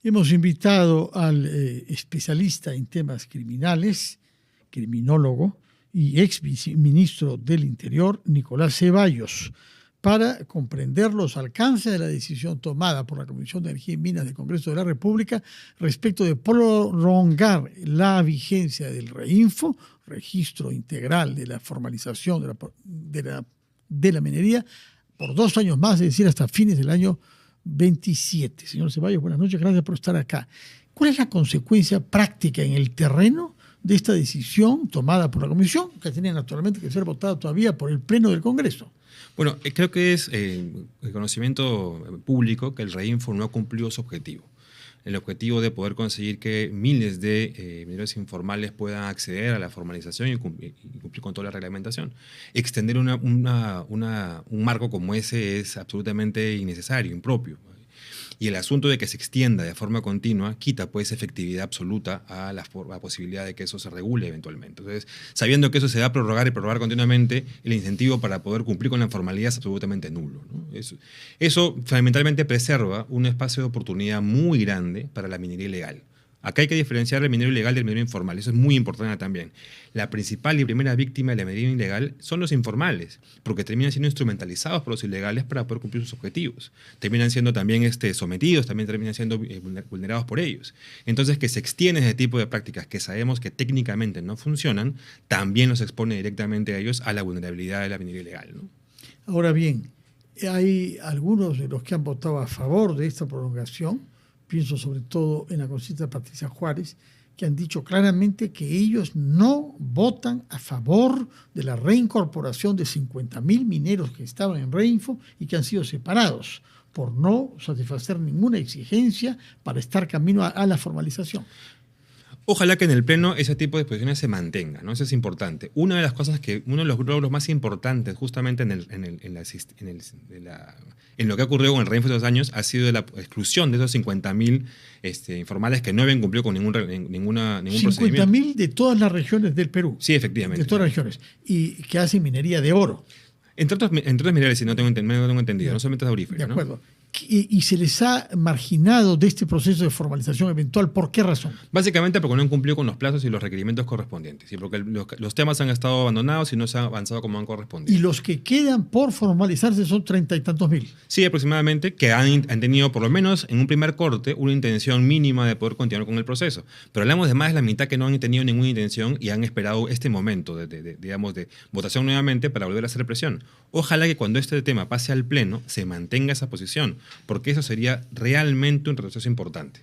Hemos invitado al especialista en temas criminales, criminólogo y ex viceministro del Interior, Nicolás Ceballos, para comprender los alcances de la decisión tomada por la Comisión de Energía y Minas del Congreso de la República respecto de prolongar la vigencia del REINFO, Registro Integral de la Formalización de la Minería, por 2 años más, es decir, hasta fines del año 27. Señor Ceballos, buenas noches, gracias por estar acá. ¿Cuál es la consecuencia práctica en el terreno de esta decisión tomada por la Comisión, que tiene naturalmente que ser votada todavía por el Pleno del Congreso? Bueno, creo que es el conocimiento público que el REINFO no cumplió su objetivo. El objetivo de poder conseguir que miles de mineros informales puedan acceder a la formalización y cumplir con toda la reglamentación. Extender un marco como ese es absolutamente innecesario, impropio. Y el asunto de que se extienda de forma continua quita pues efectividad absoluta a la posibilidad de que eso se regule eventualmente. Entonces, sabiendo que eso se va a prorrogar y prorrogar continuamente, el incentivo para poder cumplir con la formalidad es absolutamente nulo, ¿no? Eso fundamentalmente preserva un espacio de oportunidad muy grande para la minería ilegal. Acá hay que diferenciar el minero ilegal del minero informal. Eso es muy importante también. La principal y primera víctima de la minería ilegal son los informales, porque terminan siendo instrumentalizados por los ilegales para poder cumplir sus objetivos. Terminan siendo también sometidos, también terminan siendo vulnerados por ellos. Entonces, que se extienda ese tipo de prácticas que sabemos que técnicamente no funcionan, también los expone directamente a ellos a la vulnerabilidad de la minería ilegal, ¿no? Ahora bien, hay algunos de los que han votado a favor de esta prolongación, pienso sobre todo en la congresista Patricia Juárez, que han dicho claramente que ellos no votan a favor de la reincorporación de 50.000 mineros que estaban en REINFO y que han sido separados por no satisfacer ninguna exigencia para estar camino a la formalización. Ojalá que en el Pleno ese tipo de posiciones se mantenga, ¿no? Eso es importante. Una de las cosas uno de los logros más importantes justamente en lo que ha ocurrido con el REINFO de 2 años ha sido la exclusión de esos 50.000 informales que no habían cumplido con ningún procedimiento. 50.000 de todas las regiones del Perú. Sí, efectivamente. De todas las regiones. Y que hacen minería de oro. Entre otros minerales, si no tengo entendido, no solamente de auríferos. De acuerdo. ¿No? Y se les ha marginado de este proceso de formalización eventual. ¿Por qué razón? Básicamente porque no han cumplido con los plazos y los requerimientos correspondientes. Y porque los temas han estado abandonados y no se han avanzado como han correspondido. Y los que quedan por formalizarse son 30 y tantos mil. Sí, aproximadamente, que han tenido por lo menos en un primer corte una intención mínima de poder continuar con el proceso. Pero hablamos de más de la mitad que no han tenido ninguna intención y han esperado este momento de votación nuevamente para volver a hacer presión. Ojalá que cuando este tema pase al Pleno se mantenga esa posición, porque eso sería realmente un retroceso importante.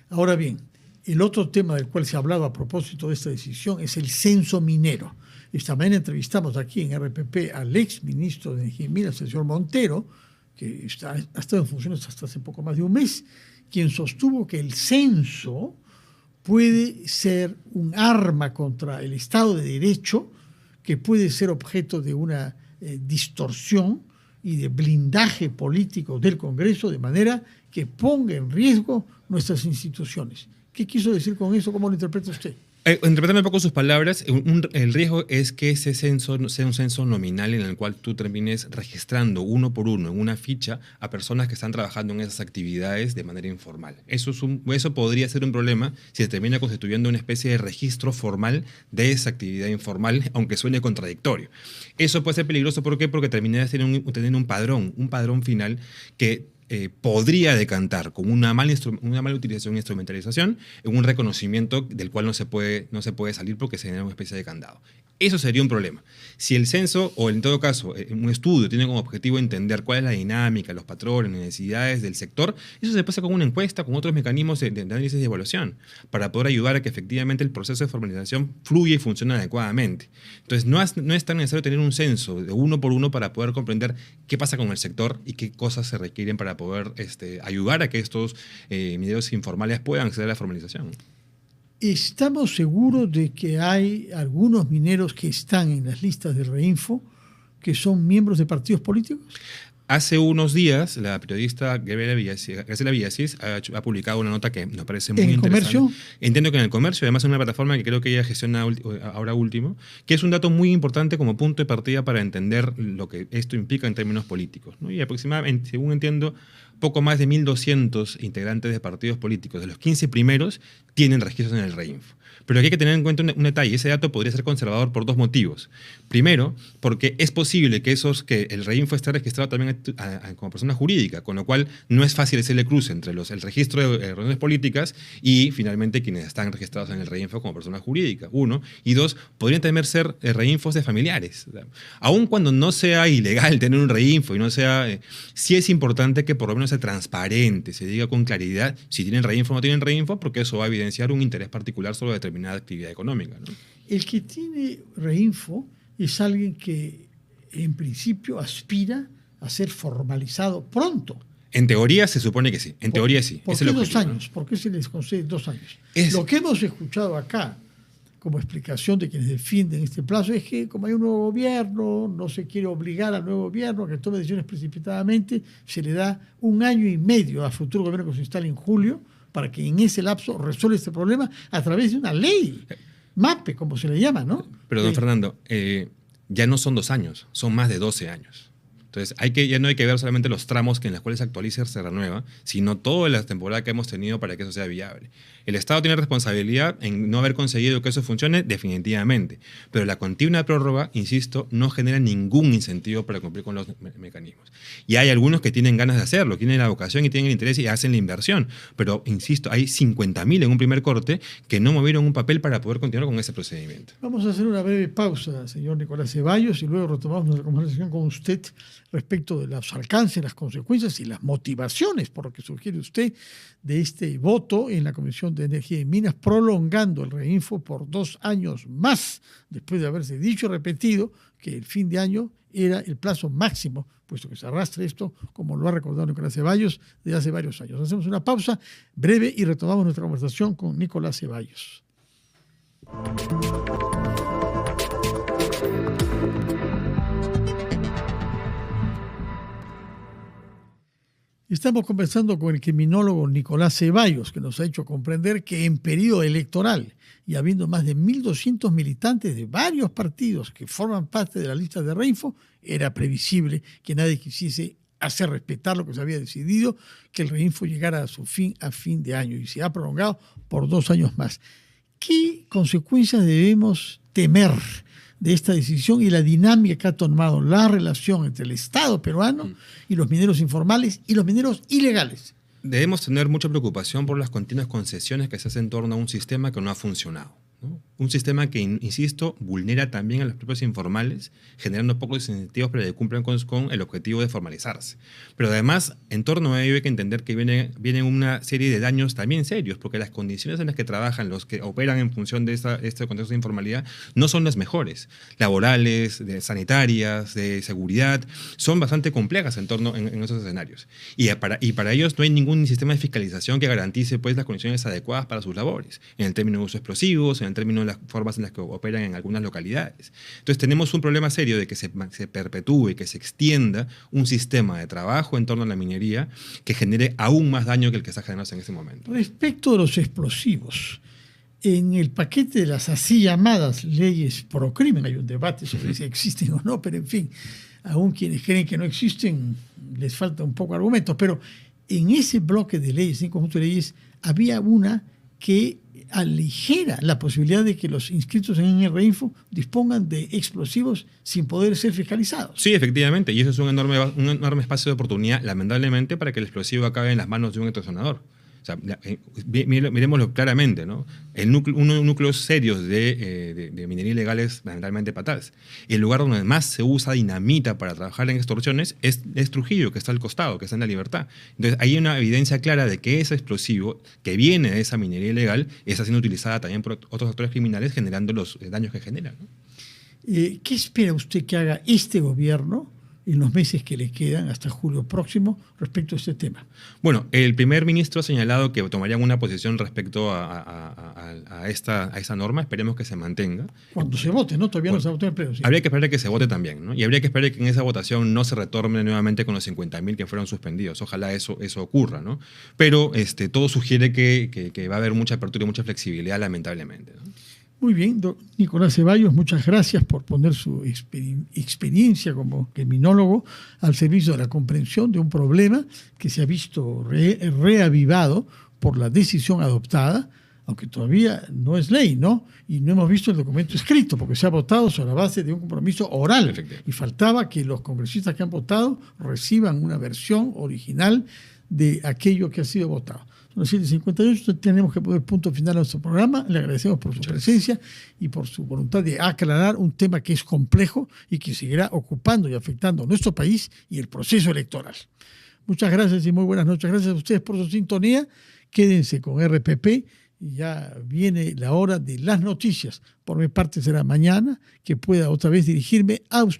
Ahora bien, el otro tema del cual se ha hablado a propósito de esta decisión es el censo minero. Esta mañana entrevistamos aquí en RPP al ex ministro de Energía y Minas, el señor Montero, que ha estado en funciones hasta hace poco más de un mes, quien sostuvo que el censo puede ser un arma contra el Estado de Derecho, que puede ser objeto de una distorsión y de blindaje político del Congreso, de manera que ponga en riesgo nuestras instituciones. ¿Qué quiso decir con eso? ¿Cómo lo interpreta usted? Interpretando un poco sus palabras, el riesgo es que ese censo sea un censo nominal en el cual tú termines registrando uno por uno en una ficha a personas que están trabajando en esas actividades de manera informal. Eso podría ser un problema si se termina constituyendo una especie de registro formal de esa actividad informal, aunque suene contradictorio. Eso puede ser peligroso. ¿Por qué? Porque terminaría teniendo un padrón final que podría decantar con una mala utilización e instrumentalización en un reconocimiento del cual no se puede salir porque se genera una especie de candado. Eso sería un problema. Si el censo, o en todo caso un estudio, tiene como objetivo entender cuál es la dinámica, los patrones, las necesidades del sector, eso se pasa con una encuesta, con otros mecanismos de análisis y evaluación, para poder ayudar a que efectivamente el proceso de formalización fluya y funcione adecuadamente. Entonces, no es tan necesario tener un censo de uno por uno para poder comprender qué pasa con el sector y qué cosas se requieren para poder ayudar a que estos mineros informales puedan acceder a la formalización. ¿Estamos seguros de que hay algunos mineros que están en las listas del REINFO que son miembros de partidos políticos? Hace unos días, la periodista Graciela Villasís ha publicado una nota que nos parece muy interesante. ¿En el Comercio? Entiendo que en el Comercio, además en una plataforma que creo que ella gestiona ahora último, que es un dato muy importante como punto de partida para entender lo que esto implica en términos políticos, ¿no? Y aproximadamente, según entiendo, poco más de 1.200 integrantes de partidos políticos. De los 15 primeros tienen registros en el REINFO. Pero aquí hay que tener en cuenta un detalle. Ese dato podría ser conservador por dos motivos. Primero, porque es posible que el REINFO esté registrado también como persona jurídica, con lo cual no es fácil hacerle cruce entre el registro de reuniones políticas y finalmente quienes están registrados en el REINFO como persona jurídica. Uno. Y dos, podrían también ser REINFOs de familiares. Aun cuando no sea ilegal tener un REINFO y no sea... sí es importante que por lo menos sea transparente, se diga con claridad si tienen REINFO o no tienen REINFO, porque eso va a evidenciar un interés particular sobre determinada actividad económica, ¿no? El que tiene REINFO es alguien que en principio aspira a ser formalizado pronto. En teoría se supone que sí, en teoría sí. ¿Por qué 2 años? ¿Por qué se les concede 2 años? Lo que hemos escuchado acá como explicación de quienes defienden este plazo es que como hay un nuevo gobierno, no se quiere obligar al nuevo gobierno a que tome decisiones precipitadamente, se le da 1 año y medio al futuro gobierno que se instale en julio para que en ese lapso resuelva este problema a través de una ley, MAPE, como se le llama, ¿no? Pero, don Fernando, ya no son 2 años, son más de 12 años. Entonces, ya no hay que ver solamente los tramos en los cuales se actualiza y se renueva, sino toda la temporada que hemos tenido para que eso sea viable. El Estado tiene responsabilidad en no haber conseguido que eso funcione definitivamente, pero la continua prórroga, insisto, no genera ningún incentivo para cumplir con los mecanismos. Y hay algunos que tienen ganas de hacerlo, tienen la vocación y tienen el interés y hacen la inversión, pero, insisto, hay 50.000 en un primer corte que no movieron un papel para poder continuar con ese procedimiento. Vamos a hacer una breve pausa, señor Nicolás Ceballos, y luego retomamos nuestra conversación con usted respecto de los alcances, las consecuencias y las motivaciones, por lo que sugiere usted, de este voto en la Comisión de Energía y Minas, prolongando el REINFO por 2 años más, después de haberse dicho y repetido que el fin de año era el plazo máximo, puesto que se arrastra esto, como lo ha recordado Nicolás Ceballos, de hace varios años. Hacemos una pausa breve y retomamos nuestra conversación con Nicolás Ceballos. Estamos conversando con el criminólogo Nicolás Ceballos, que nos ha hecho comprender que en periodo electoral y habiendo más de 1.200 militantes de varios partidos que forman parte de la lista de REINFO, era previsible que nadie quisiese hacer respetar lo que se había decidido, que el REINFO llegara a su fin a fin de año y se ha prolongado por 2 años más. ¿Qué consecuencias debemos temer de esta decisión y la dinámica que ha tomado la relación entre el Estado peruano y los mineros informales y los mineros ilegales? Debemos tener mucha preocupación por las continuas concesiones que se hacen en torno a un sistema que no ha funcionado, ¿no? Un sistema que, insisto, vulnera también a los propios informales, generando pocos incentivos para que cumplan con el objetivo de formalizarse. Pero además, en torno a ello hay que entender que viene una serie de daños también serios, porque las condiciones en las que trabajan los que operan en función de este contexto de informalidad no son las mejores. Laborales, sanitarias, de seguridad, son bastante complejas en esos escenarios. Y para ellos no hay ningún sistema de fiscalización que garantice pues, las condiciones adecuadas para sus labores, en el término de uso de explosivos, en el término de las formas en las que operan en algunas localidades. Entonces tenemos un problema serio de que se perpetúe, que se extienda un sistema de trabajo en torno a la minería que genere aún más daño que el que está generándose en este momento. Respecto de los explosivos, en el paquete de las así llamadas leyes pro crimen, hay un debate sobre si existen o no, pero en fin, aún quienes creen que no existen les falta un poco de argumentos, pero en ese bloque de leyes, en conjunto de leyes, había una que aligera la posibilidad de que los inscritos en el REINFO dispongan de explosivos sin poder ser fiscalizados. Sí, efectivamente, y eso es un enorme espacio de oportunidad, lamentablemente, para que el explosivo acabe en las manos de un extorsionador. O sea, miremoslo claramente, ¿no? Núcleos serios de minería ilegal es lamentablemente Patás. El lugar donde más se usa dinamita para trabajar en extorsiones es Trujillo, que está al costado, que está en La Libertad. Entonces, hay una evidencia clara de que ese explosivo que viene de esa minería ilegal está siendo utilizada también por otros actores criminales, generando los daños que generan, ¿no? ¿Qué espera usted que haga este gobierno en los meses que le quedan hasta julio próximo respecto a este tema? Bueno, el primer ministro ha señalado que tomarían una posición respecto a esta norma. Esperemos que se mantenga. Cuando se vote, ¿no? Todavía no se votó en el pleno. Sí. Habría que esperar a que se vote también, ¿no? Y habría que esperar que en esa votación no se retorne nuevamente con los 50.000 que fueron suspendidos. Ojalá eso ocurra, ¿no? Pero todo sugiere que va a haber mucha apertura y mucha flexibilidad, lamentablemente, ¿no? Muy bien, Nicolás Ceballos, muchas gracias por poner su experiencia como criminólogo al servicio de la comprensión de un problema que se ha visto reavivado por la decisión adoptada, aunque todavía no es ley, ¿no? Y no hemos visto el documento escrito, porque se ha votado sobre la base de un compromiso oral. Y faltaba que los congresistas que han votado reciban una versión original de aquello que ha sido votado. Son las 7:58, tenemos que poner punto final a nuestro programa. Le agradecemos por su presencia y por su voluntad de aclarar un tema que es complejo y que seguirá ocupando y afectando a nuestro país y el proceso electoral. Muchas gracias y muy buenas noches. Gracias a ustedes por su sintonía. Quédense con RPP y ya viene la hora de las noticias. Por mi parte será mañana que pueda otra vez dirigirme a usted.